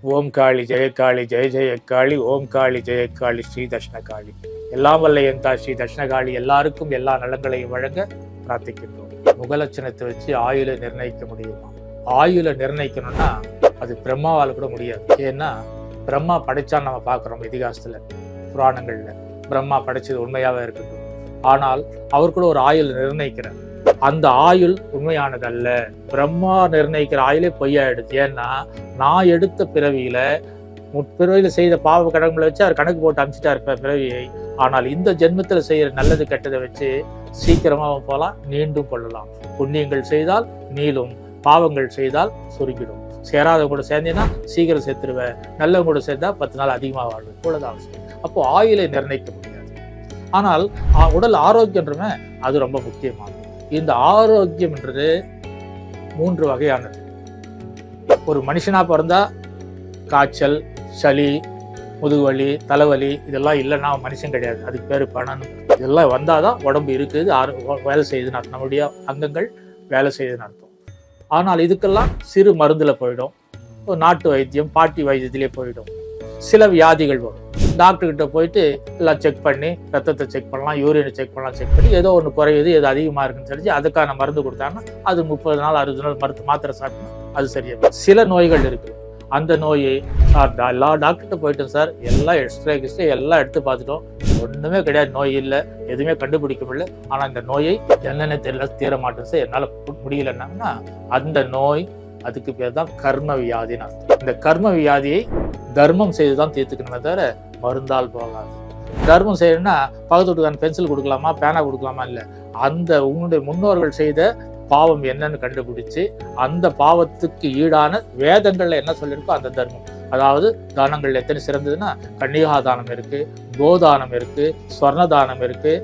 ஓம் காளி ஜெயகாளி ஜெய ஜெயக்காளி ஓம் காளி ஜெயக்காளி ஸ்ரீ தட்சிணகாளி. எல்லாம் வல்ல என் தா ஸ்ரீ தட்சிணகாளி எல்லாருக்கும் எல்லா நலங்களையும் வழங்க பிரார்த்திக்கின்றோம். முகலட்சணத்தை வச்சு ஆயுளை நிர்ணயிக்க முடியுமா? ஆயுளை நிர்ணயிக்கணும்னா அது பிரம்மாவால் கூட முடியாது. ஏன்னா பிரம்மா படைச்சான்னு நம்ம பார்க்குறோம் இதிகாசத்துல, புராணங்கள்ல. பிரம்மா படைச்சது உண்மையாவே இருக்கட்டும், ஆனால் அவர் கூட ஒரு ஆயுள் நிர்ணயிக்கிறார். அந்த ஆயுள் உண்மையானதல்ல. பிரம்மா நிர்ணயிக்கிற ஆயுளே பொய்யாயிடுது. ஏன்னா நான் எடுத்த பிறவியில முற்பிறவியில செய்த பாவ கடன்களை வச்சு அவர் கணக்கு போட்டு அனுப்பிச்சிட்டா இருப்ப பிறவியை. ஆனால் இந்த ஜென்மத்தில் செய்யற நல்லது கெட்டதை வச்சு சீக்கிரமாக போகலாம், நீண்டும் கொள்ளலாம். புண்ணியங்கள் செய்தால் நீளும், பாவங்கள் செய்தால் சுருங்கிடும். சேராதவங்க கூட சேர்ந்தீங்கன்னா சீக்கிரம் செத்துருவேன், நல்லவங்க கூட சேர்ந்தா 10 நாள் அதிகமாக வாழ்வேன் போலதான் அவசியம். அப்போ ஆயுளை நிர்ணயிக்க முடியாது. ஆனால் உடல் ஆரோக்கியன்றமே அது ரொம்ப முக்கியமானது. இந்த ஆரோக்கியம்ன்றது 3 வகையானது. ஒரு மனுஷனா பிறந்தா காய்ச்சல், சளி, முதுகுவலி, தலைவலி இதெல்லாம் இல்லைன்னா மனுஷன் கிடையாது. அதுக்கு பேர் பணம். இதெல்லாம் வந்தாதான் உடம்பு இருக்குது, வேலை செய்யுதுன்னு அர்த்தம். நம்முடைய அங்கங்கள் வேலை செய்யுதுன்னு அர்த்தம். ஆனால் இதுக்கெல்லாம் சிறு மருந்துல போயிடும், நாட்டு வைத்தியம், பாட்டி வைத்தியத்திலே போயிடும். சில வியாதிகள் வரும், டாக்டர்கிட்ட போயிட்டு எல்லாம் செக் பண்ணி, ரத்தத்தை செக் பண்ணலாம், யூரினை செக் பண்ணலாம், செக் பண்ணி ஏதோ ஒன்று குறையுது, ஏதோ அதிகமாக இருக்குன்னு தெரிஞ்சு அதுக்கான மருந்து கொடுத்தாங்கன்னா அது 30 நாள் 60 நாள் மாத்திரை சாப்பிட்டோம், அது சரியாக. சில நோய்கள் இருக்கு, அந்த நோயை எல்லா டாக்டர்கிட்ட போயிட்டோம் சார், எல்லாம் எக்ஸ்ரே எல்லாம் எடுத்து பார்த்துட்டோம், ஒன்றுமே கிடையாது, நோய் இல்லை, எதுவுமே கண்டுபிடிக்க முடியல. ஆனால் இந்த நோயை என்னென்ன தெரியல, தீர மாட்டேன் சார், என்னால் முடியலன்னா அந்த நோய், அதுக்கு பேர் தான் கர்ம வியாதின்னு அர்த்தம். இந்த கர்ம வியாதியை தர்மம் செய்துதான் தீர்த்துக்கணுமே தவிர மருந்தால் போகாது. தர்மம் செய்யணும்னா பக்கத்து வீட்டுக்கான பென்சில் கொடுக்கலாமா, பேனா கொடுக்கலாமா? இல்லை, அந்த உங்களுடைய முன்னோர்கள் செய்த பாவம் என்னன்னு கண்டுபிடிச்சு அந்த பாவத்துக்கு ஈடான வேதங்கள்ல என்ன சொல்லியிருக்கோ அந்த தர்மம். அதாவது தானங்கள் எத்தனை சிறந்ததுன்னா கன்னிகா தானம் இருக்கு, கோதானம் இருக்கு, ஸ்வர்ண தானம் இருக்கு,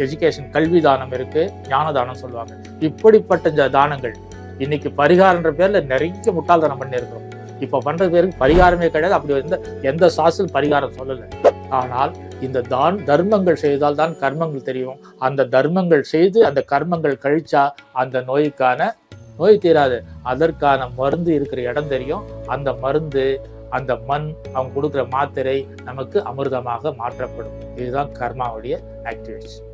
எஜுகேஷன் கல்வி தானம் இருக்கு, ஞான தானம் சொல்லுவாங்க. இப்படிப்பட்ட தானங்கள் இன்னைக்கு பரிகாரன்ற பேர்ல நிறைய முட்டாள்தனம் பண்ணியிருக்கிறோம். இப்ப பண்ற பேருக்கு பரிகாரமே கிடையாது. அப்படி எந்த சாஸ்திரம் பரிகாரம் சொல்லலை. ஆனால் இந்த தர்மங்கள் செய்தால் தான் கர்மங்கள் தெரியும். அந்த தர்மங்கள் செய்து அந்த கர்மங்கள் கழிச்சா அந்த நோய் தீராது. அதற்கான மருந்து இருக்கிற இடம் தெரியும். அந்த மருந்து, அந்த மண், அவங்க கொடுக்குற மாத்திரை நமக்கு அமிர்தமாக மாற்றப்படும். இதுதான் கர்மாவுடைய ஆக்டிவேஷன்.